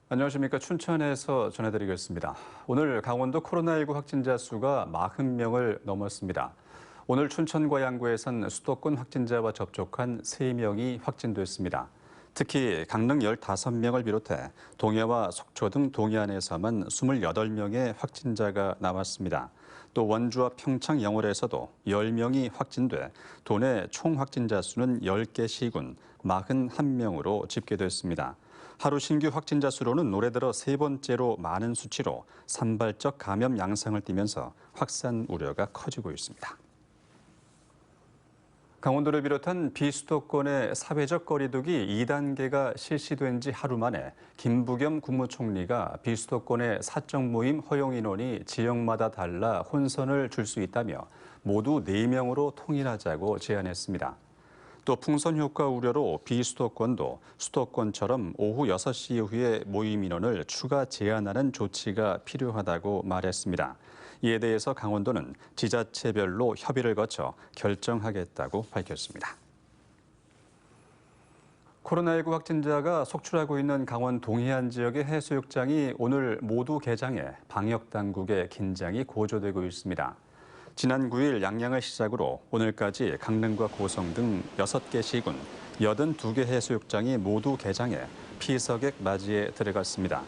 안녕하십니까. 춘천에서 전해드리겠습니다. 오늘 강원도 코로나19 확진자 수가 40명을 넘었습니다. 오늘 춘천과 양구에선 수도권 확진자와 접촉한 3명이 확진됐습니다. 특히 강릉 15명을 비롯해 동해와 속초 등 동해안에서만 28명의 확진자가 나왔습니다. 또 원주와 평창 영월에서도 10명이 확진돼 도내 총 확진자 수는 10개 시군 41명으로 집계됐습니다. 하루 신규 확진자 수로는 올해 들어 3번째로 많은 수치로 산발적 감염 양상을 띠면서 확산 우려가 커지고 있습니다. 강원도를 비롯한 비수도권의 사회적 거리두기 2단계가 실시된 지 하루 만에 김부겸 국무총리가 비수도권의 사적 모임 허용 인원이 지역마다 달라 혼선을 줄 수 있다며 모두 4명으로 통일하자고 제안했습니다. 또 풍선 효과 우려로 비수도권도 수도권처럼 오후 6시 이후에 모임 인원을 추가 제한하는 조치가 필요하다고 말했습니다. 이에 대해서 강원도는 지자체별로 협의를 거쳐 결정하겠다고 밝혔습니다. 코로나19 확진자가 속출하고 있는 강원 동해안 지역의 해수욕장이 오늘 모두 개장해 방역당국의 긴장이 고조되고 있습니다. 지난 9일 양양을 시작으로 오늘까지 강릉과 고성 등 6개 시군 82개 해수욕장이 모두 개장해 피서객 맞이에 들어갔습니다.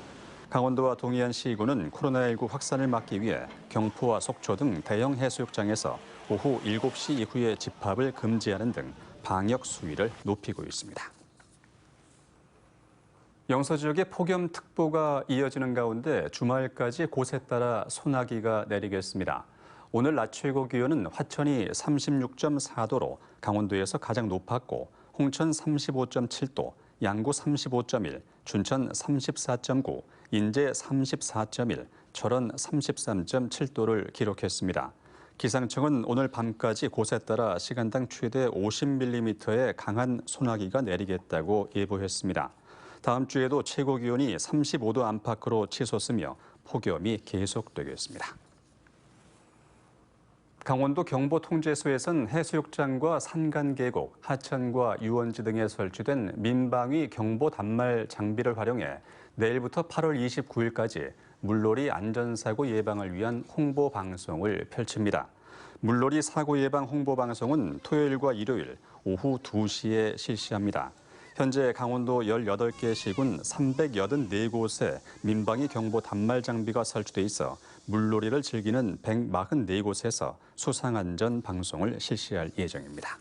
강원도와 동해안 시군은 코로나19 확산을 막기 위해 경포와 속초 등 대형 해수욕장에서 오후 7시 이후에 집합을 금지하는 등 방역 수위를 높이고 있습니다. 영서 지역에 폭염특보가 이어지는 가운데 주말까지 곳에 따라 소나기가 내리겠습니다. 오늘 낮 최고 기온은 화천이 36.4도로 강원도에서 가장 높았고 홍천 35.7도, 양구 35.1, 춘천 34.9, 인제 34.1, 철원 33.7도를 기록했습니다. 기상청은 오늘 밤까지 곳에 따라 시간당 최대 50mm의 강한 소나기가 내리겠다고 예보했습니다. 다음 주에도 최고 기온이 35도 안팎으로 치솟으며 폭염이 계속되겠습니다. 강원도 경보통제소에선 해수욕장과 산간계곡, 하천과 유원지 등에 설치된 민방위 경보 단말 장비를 활용해 내일부터 8월 29일까지 물놀이 안전사고 예방을 위한 홍보 방송을 펼칩니다. 물놀이 사고 예방 홍보 방송은 토요일과 일요일 오후 2시에 실시합니다. 현재 강원도 18개 시군 384곳에 민방위 경보 단말 장비가 설치돼 있어 물놀이를 즐기는 144곳에서 수상안전 방송을 실시할 예정입니다.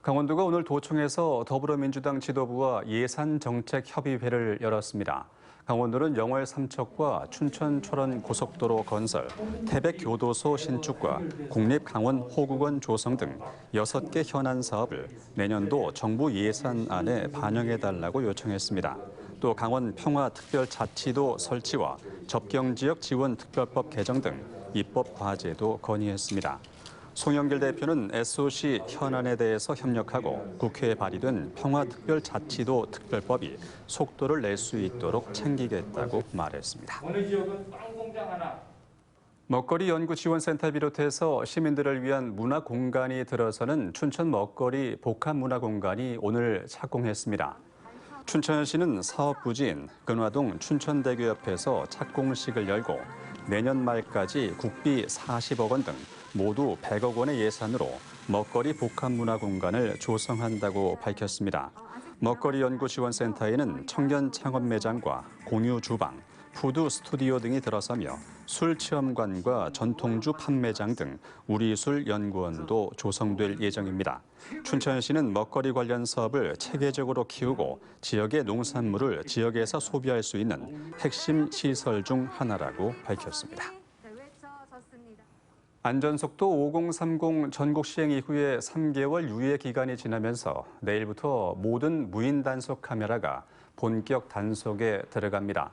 강원도가 오늘 도청에서 더불어민주당 지도부와 예산정책협의회를 열었습니다. 강원도는 영월 삼척과 춘천 철원 고속도로 건설, 태백교도소 신축과 국립강원호국원 조성 등 6개 현안 사업을 내년도 정부 예산안에 반영해달라고 요청했습니다. 또 강원 평화특별자치도 설치와 접경지역 지원특별법 개정 등 입법 과제도 건의했습니다. 송영길 대표는 SOC 현안에 대해서 협력하고 국회에 발의된 평화특별자치도 특별법이 속도를 낼 수 있도록 챙기겠다고 말했습니다. 어느 지역은 빵 공장 하나. 먹거리 연구지원센터 비롯해서 시민들을 위한 문화공간이 들어서는 춘천 먹거리 복합문화공간이 오늘 착공했습니다. 춘천시는 사업 부지인 근화동 춘천대교 옆에서 착공식을 열고 내년 말까지 국비 40억 원 등 모두 100억 원의 예산으로 먹거리 복합문화공간을 조성한다고 밝혔습니다. 먹거리 연구지원센터에는 청년 창업 매장과 공유 주방, 푸드 스튜디오 등이 들어서며 술 체험관과 전통주 판매장 등 우리술 연구원도 조성될 예정입니다. 춘천시는 먹거리 관련 사업을 체계적으로 키우고 지역의 농산물을 지역에서 소비할 수 있는 핵심 시설 중 하나라고 밝혔습니다. 안전속도 5030 전국 시행 이후에 3개월 유예 기간이 지나면서 내일부터 모든 무인 단속 카메라가 본격 단속에 들어갑니다.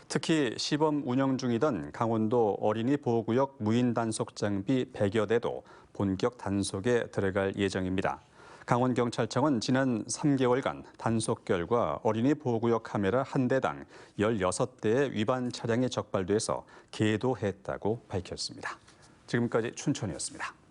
특히 시범 운영 중이던 강원도 어린이 보호구역 무인 단속 장비 100여 대도 본격 단속에 들어갈 예정입니다. 강원경찰청은 지난 3개월간 단속 결과 어린이 보호구역 카메라 1대당 16대의 위반 차량이 적발돼서 계도했다고 밝혔습니다. 지금까지 춘천이었습니다.